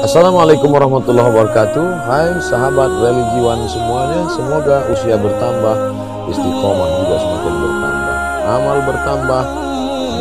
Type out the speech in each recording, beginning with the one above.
Assalamualaikum warahmatullahi wabarakatuh. Hai sahabat religiwan semuanya, semoga usia bertambah, istiqomah juga semakin bertambah, amal bertambah,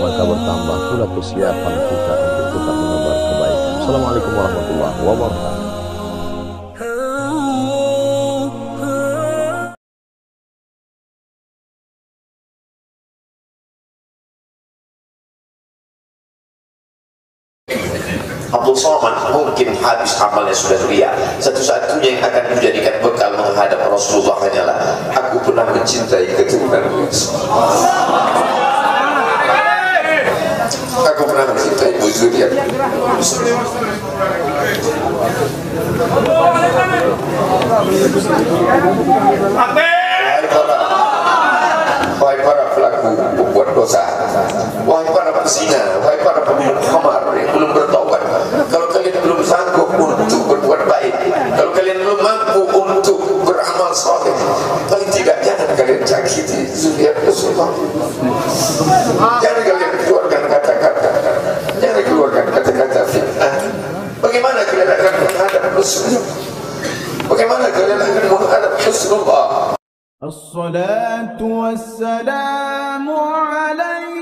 maka bertambah pula kesiapan kita untuk tetap menebar kebaikan. Assalamualaikum warahmatullahi wabarakatuh. Abdul Somad mungkin habis amalnya sudah ria. Satu-satunya yang akan menjadikan bekal menghadap Rasulullah hanyalah aku pernah mencintai keturunan aku pernah mencintai zuriat. Wahai para pelaku pembuat dosa, wahai para pezina, wahai para peminum khamar yang belum bertaubat, kalau kalian belum sanggup untuk berbuat baik, kalau kalian belum mampu untuk beramal saleh, paling tidak jangan kalian sakiti zuriat Rasulullah. Jangan kalian keluarkan kata-kata, jangan keluarkan kata-kata fitnah. Bagaimana kalian akan menghadap Rasulullah? Bagaimana kalian akan menghadap Rasulullah? الصلاة والسلام عليك.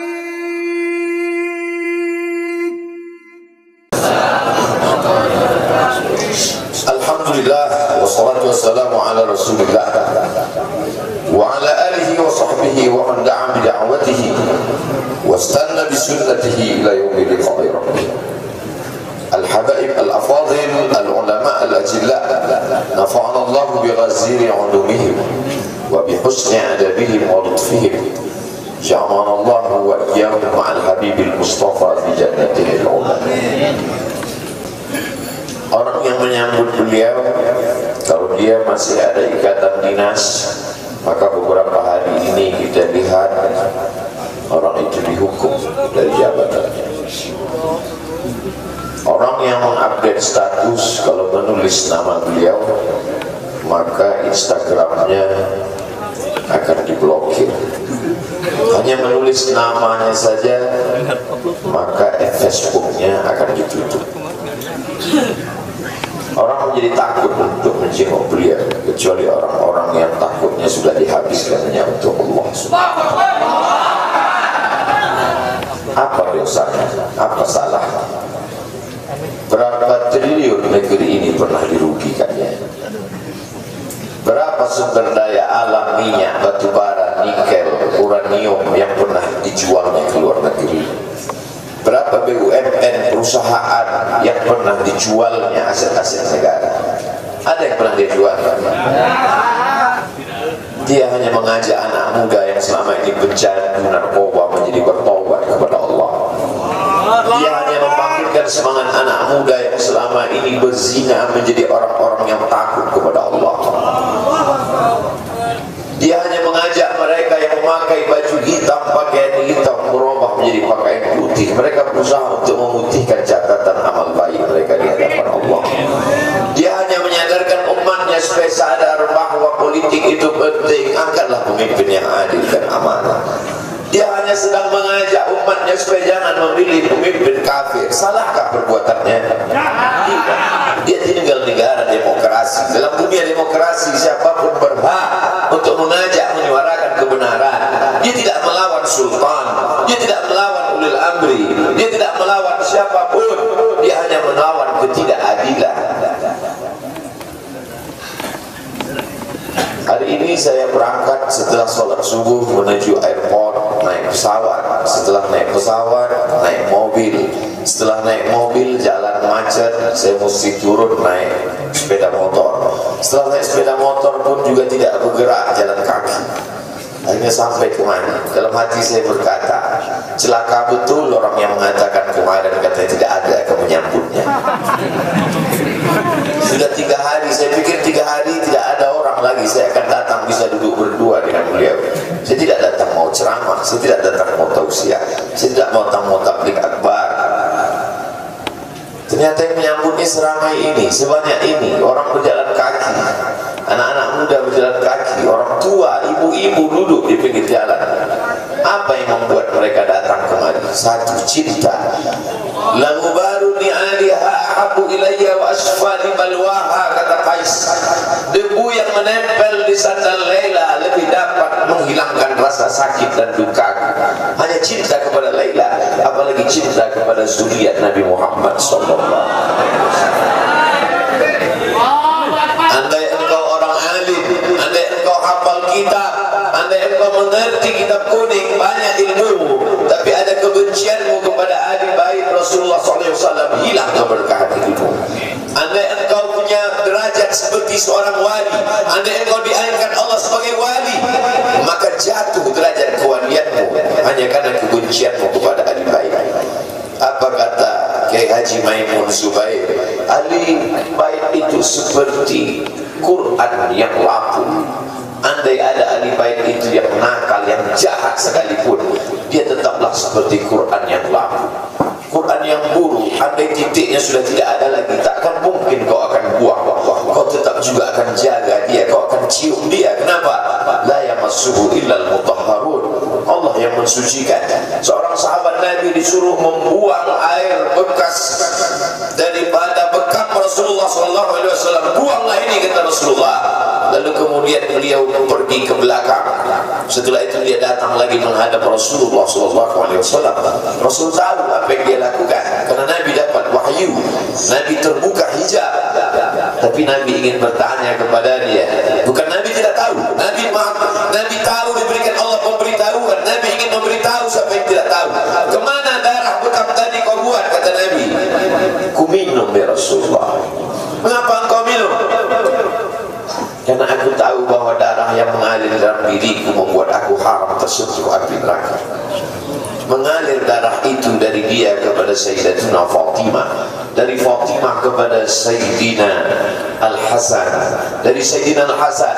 Alhamdulillah wassalatu wassalamu ala Rasulillah wa ala alihi wa sahbihi wa man da'a bi da'watihi wastanna bi sunnatihi ila yaumil liqa'i rabbih. Al-habaib al-afadil al-ulama al-ajilla nafa'ana Allah bi ghaziri 'ulumihim wa bi husni adabihim wa lutfihim. Ja'alana Allah wa iyyahum ma'al habibil mustafa fi jannatihi al-'ula. Orang yang menyambut beliau, kalau dia masih ada ikatan dinas, maka beberapa hari ini kita lihat orang itu dihukum dari jabatannya. Orang yang mengupdate status kalau menulis nama beliau, maka Instagramnya akan diblokir. Hanya menulis namanya saja, maka Facebooknya akan ditutup. Orang menjadi takut untuk menjenguk beliau, kecuali orang-orang yang takutnya sudah dihabiskan hanya untuk Allah. Apa dosanya? Apa salahnya? Berapa triliun negeri ini pernah dirugikannya? Berapa sumber daya alam, minyak, batu bara, nikel, uranium yang pernah dijualnya ke luar negeri? Berapa BUMN perusahaan yang pernah dijualnya aset-aset negara? Ada yang pernah dia jual? Dia hanya mengajak anak muda yang selama ini pecandu narkoba menjadi bertobat kepada Allah. Dia hanya membangkitkan semangat anak muda yang selama ini berzina menjadi orang-orang yang takut kepada Allah. Dia hanya mengajak mereka yang memakai baju hitam, pakaian hitam berubah menjadi pakaian putih. Mereka berusaha untuk memutihkan catatan amal baik mereka di hadapan Allah. Dia hanya menyadarkan umatnya supaya sadar bahwa politik itu penting. Angkatlah pemimpin yang adil dan amanah. Dia hanya sedang mengajak umatnya supaya jangan memilih pemimpin kafir. Salahkah perbuatannya? Tidak. Dia tinggal negara demokrasi. Dalam dunia demokrasi, siapapun berhak untuk mengajak menyuarakan kebenaran. Dia tidak melawan sultan, dia tidak melawan ulil amri, dia tidak melawan siapapun. Dia hanya melawan ketidakadilan. Hari ini saya berangkat setelah sholat subuh menuju airport, naik pesawat. Setelah naik pesawat, naik mobil. Setelah naik mobil, jalan macet, saya mesti turun naik sepeda motor. Setelah naik sepeda motor pun juga tidak bergerak, jalan kaki. Akhirnya sampai kemana? Dalam hati saya berkata, celaka betul orang yang mengatakan kemarin katanya tidak ada yang menyambutnya. Sudah 3 hari, saya pikir 3 hari tidak ada orang lagi. Saya akan datang bisa duduk berdua dengan beliau. Saya tidak datang mau ceramah, saya tidak datang mau tausiah, saya tidak datang mau tabligh akbar. Ternyata yang menyambutnya seramai ini, sebanyak ini, orang berjalan kaki, anak-anak muda berjalan kaki, orang tua, ibu-ibu duduk di pinggir jalan. Apa yang membuat mereka datang kemari? Satu, cinta. Lagu baru ni'aliha ahabu ilayya wa menghilangkan rasa sakit dan duka. Hanya cinta kepada Laila, apalagi cinta kepada zuriat Nabi Muhammad sallallahu alaihi wasallam. Andai engkau orang alim, andai engkau hafal kitab, andai engkau mengerti kitab kuning, banyak ilmu, tapi ada kebencianmu kepada ahli bait Rasulullah SAW, hilang keberkahan hidupmu. Andai engkau punya derajat seperti seorang wali, andai engkau diangkat Allah sebagai wali, maka jatuh derajat kewalianmu hanya karena kebencianmu kepada ahli bait. Apa kata Kiai Haji Maimun Zubair? Ahli bait itu seperti Quran yang laku. Andai ada ahli bait itu yang nakal, yang jahat sekalipun, dia tetaplah seperti Quran yang laku. Quran yang buruk, andai titiknya sudah tidak ada lagi, takkan mungkin kau akan buang. Kau tetap juga akan jaga dia, kau akan cium dia. Kenapa? La yamassuhu illal mutahharun. Allah yang mensucikan. Seorang sahabat Nabi disuruh membuang air bekas daripada bekam Rasulullah SAW. Buanglah ini, kata Rasulullah. Lalu kemudian beliau pergi ke belakang. Setelah itu dia datang lagi menghadap Rasulullah SAW. Rasul tahu apa yang dia lakukan, karena Nabi dapat wahyu, Nabi terbuka hijab. Tapi Nabi ingin bertanya kepada dia. Bukan Nabi tidak tahu, Nabi tahu, diberikan Allah pemberitahuan. Nabi ingin memberitahu siapa yang tidak tahu. Kemana darah bekam tadi kau buat, kata Nabi. Ku minum ya Rasulullah. Mengapa engkau minum? Karena aku tahu bahwa darah yang mengalir dalam diriku membuat aku haram tersentuh api neraka. Mengalir darah itu dari dia kepada Sayyidatuna Fatimah, dari Fatimah kepada Sayyidina Al-Hasan, dari Sayyidina Al-Hasan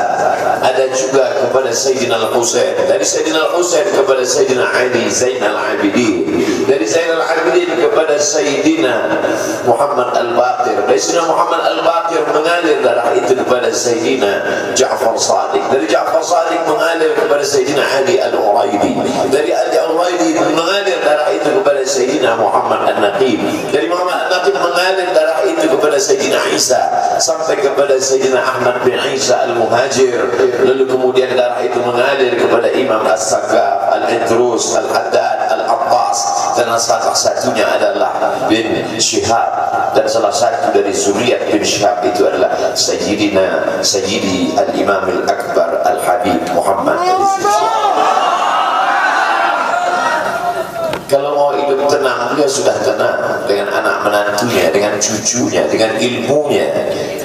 ada juga kepada Sayyidina Al-Husain, dari Sayyidina Al-Husain kepada Sayyidina Ali Zainal Abidin, dari Zainal Abidin kepada Sayyidina Muhammad Al-Baqir, dari Sayyidina Muhammad Al-Baqir mengalir darah itu kepada Sayyidina Ja'far Sadiq, dari Ja'far Sadiq mengalir kepada Sayyidina Ali Al-Uraidi, dari Ali Al-Uraidi mengalir darah itu kepada Sayyidina Muhammad An-Naqib, dari Muhammad An-Naqib mengalir darah itu kepada Sayyidina Isa sampai kepada Sayyidina Ahmad bin Isa Al-Muhajir. Lalu kemudian darah itu mengalir kepada Imam As-Saqqaf, Al-Idrus, Al-Haddad, Al-Abbas, dan salah satunya adalah bin Syihab, dan salah satu dari zuriat bin Syihab itu adalah Sayyidi Al-Imam Al-Akbar Al-Habib Muhammad. Kalau mau hidup tenang, dia sudah tenang dengan anak menantunya, dengan cucunya, dengan ilmunya.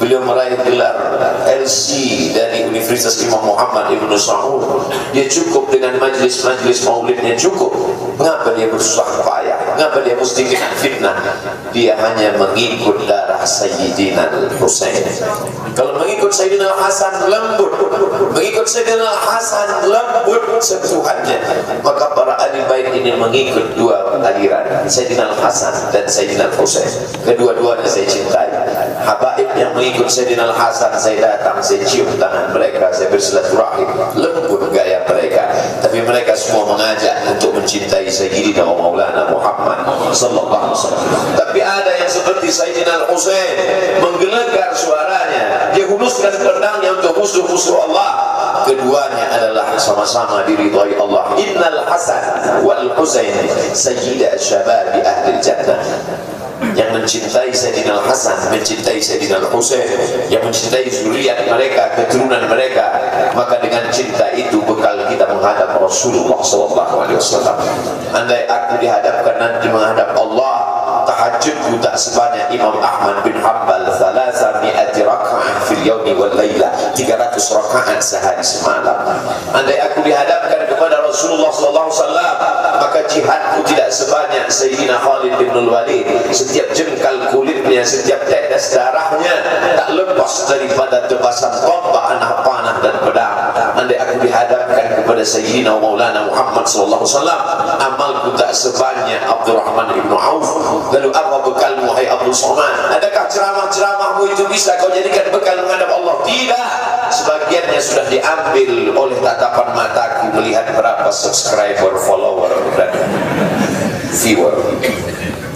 Beliau meraih gelar LC dari Universitas Imam Muhammad Ibn Saud. Dia cukup dengan majlis-majlis maulidnya, cukup. Mengapa dia bersusah payah? Mengapa dia mesti kena fitnah? Dia hanya mengikut darah Sayyidina Al-Husain. Kalau mengikut Sayyidina Al-Hasan lembut, mengikut Sayyidina Al-Hasan lembut sentuhannya, maka para ahli bait ini mengikut dua aliran, Sayyidina Al-Hasan dan Sayyidina Al-Husain. Kedua-duanya saya cintai. Habaib yang mengikut Sayyidina Al-Hasan, saya datang, saya cium tangan mereka, saya bersilaturahim, lembut gaya mereka. Tapi mereka semua mengajak untuk mencintai Sayyidina wa Maulana Muhammad sallallahu alaihi wasallam. Tapi ada yang seperti Sayyidina Al-Husain menggelegar suaranya, dia huluskan pedangnya untuk musuh-musuh Allah. Keduanya adalah sama-sama diridhai Allah. Innal Hasan wal Husain sayyida syababi ahli jannah. Yang mencintai Sayyidina Al-Hasan, mencintai Sayyidina Al-Husain, yang mencintai zuriat mereka, keturunan mereka, maka dengan cinta itu bekal kita menghadap Rasulullah SAW. Andai aku dihadapkan nanti menghadap Allah, tahajudku tak sebanyak Imam Ahmad bin Hanbal, 300 rakaat fil yawmi wal layla, 300 rakaat sehari semalam. Andai aku dihadapkan kepada Rasulullah SAW, maka jihadku tidak sebanyak Sayyidina Khalid bin Walid. Setiap jengkal kulitnya, setiap tetes darahnya tak lepas daripada tebasan tombak, anak panah dan pedang. Andai aku dihadapkan kepada Sayyidina Maulana Muhammad SAW, amalku tak sebanyak Abdurrahman ibn Auf. Lalu apa bekalmu, hai Abdul Somad? Adakah ceramah-ceramahmu itu bisa kau jadikan bekal menghadap Allah? Tidak. Sebagiannya sudah diambil oleh tatapan mataku melihat berapa subscriber, follower, dan viewer.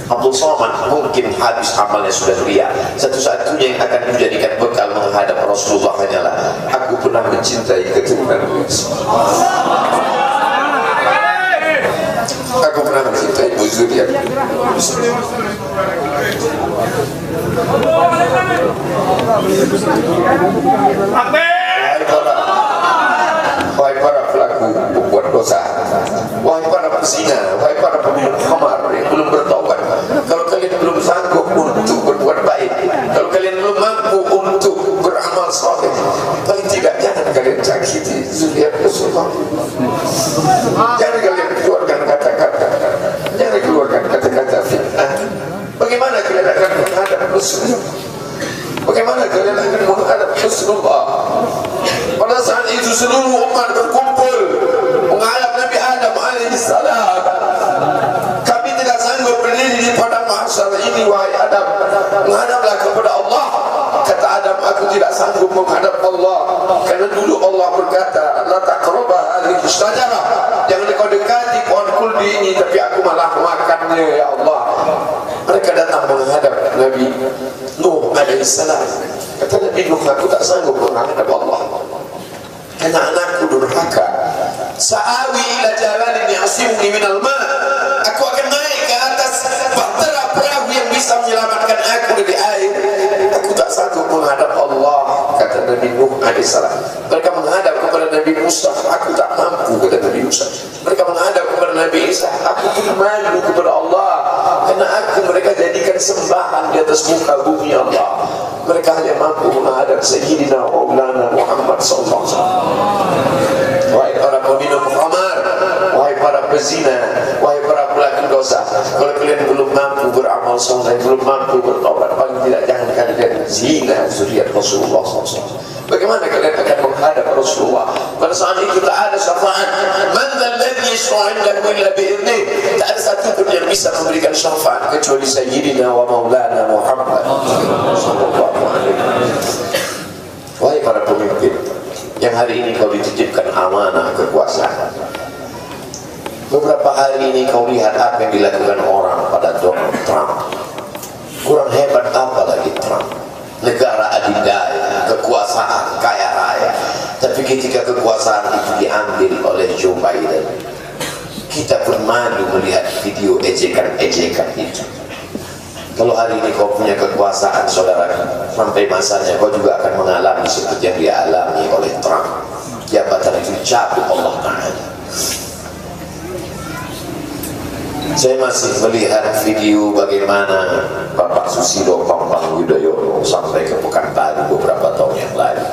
Abdul Somad mungkin habis amalnya sudah ria. Satu-satunya yang akan menjadikan bekal menghadap Rasulullah hanyalah aku pernah mencintai keturunan. zuriat. Wahai para pelaku berbuat dosa, wahai para pezina, wahai para peminum khamar yang belum bertaubat, kalau kalian belum sanggup untuk berbuat baik, kalau kalian belum mampu untuk beramal saleh, paling tidak jangan kalian sakiti zuriat Rasulullah. Jangan kalian keluarkan kata-kata, jangan keluarkan kata-kata fitnah. Bagaimana kalian akan menghadap Rasulullah? Bagaimana kalian akan menghadap Rasulullah? Pada saat itu seluruh umat berkumpul menghadap Nabi Adam alaihissalam. Kami tidak sanggup berdiri di padang mahsyar ini, wahai Adam, menghadaplah kepada Allah. Kata Adam, aku tidak sanggup menghadap Allah, karena dulu Allah berkata, la taqrabah hadhihi syajarah, jangan kau dekati pohon kuldi ini, tapi aku malah makannya, ya Allah. Mereka datang menghadap Nabi Nuh alaihissalam. Kata Nabi Nuh, aku tak sanggup menghadap Allah karena anakku durhaka. Sa'awi ila jalalin ya'simuni minal ma', aku akan naik ke atas bahtera perahu yang bisa menyelamatkan aku dari air. Aku tak sanggup menghadap Allah, kata Nabi Nuh alaihissalam. Mereka menghadap kepada Nabi Musa, aku tak mampu, kata Nabi Musa. Mereka menghadap kepada Nabi Isa, aku pun malu kepada Allah, karena aku mereka jadikan sembahan di atas muka bumi Allah. Mereka hanya mampu menghadap Sayyidina Maulana Muhammad sallallahu alaihi wasallam. Wahai para peminum khamar, wahai para pezina, wahai para pelaku dosa, kalau kalian belum mampu beramal soleh, belum mampu bertobat, paling tidak jangan kalian zina zuriat Rasulullah SAW. Bagaimana kalian akan menghadap Rasulullah? Pada saat itu tak ada syafaat. Man dzalladzi yashfa'u 'indahu illa bi'idhnih. Tak ada satu pun yang bisa memberikan syafaat kecuali Sayyidina wa Maulana Muhammad sallallahu alaihi wasallam. Wahai para pemimpin yang hari ini kau dititipkan amanah kekuasaan, beberapa hari ini kau lihat apa yang dilakukan orang pada Donald Trump. Kurang hebat apa lagi Trump? Negara adidaya, kekuasaan, kaya raya, tapi ketika kekuasaan itu diambil oleh Joe Biden, kita pun malu melihat video ejekan-ejekan itu. Kalau hari ini kau punya kekuasaan, saudara, sampai masanya kau juga akan mengalami seperti yang dialami oleh Trump. Jabatan itu cabut Allah Ta'ala. Saya masih melihat video bagaimana Bapak Susilo Bambang Yudhoyono sampai ke Pekanbaru beberapa tahun yang lalu.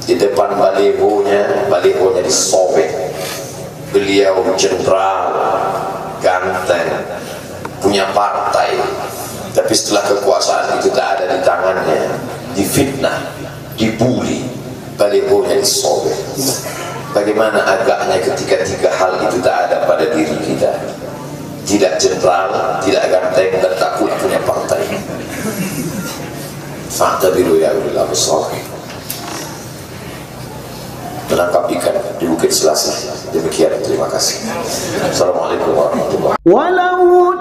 Di depan balihonya disobek. Beliau jenderal, ganteng, punya partai, tapi setelah kekuasaan itu tak ada di tangannya, difitnah, dibuli, balihonya disobek. Bagaimana agaknya ketika tiga hal itu tak ada pada diri kita? Tidak jenderal, tidak ganteng, dan takut punya partai. Fa'tabiru ya ulil absar. Menangkap ikan di Bukit Selasih. Demikian, terima kasih. Assalamualaikum warahmatullahi wabarakatuh.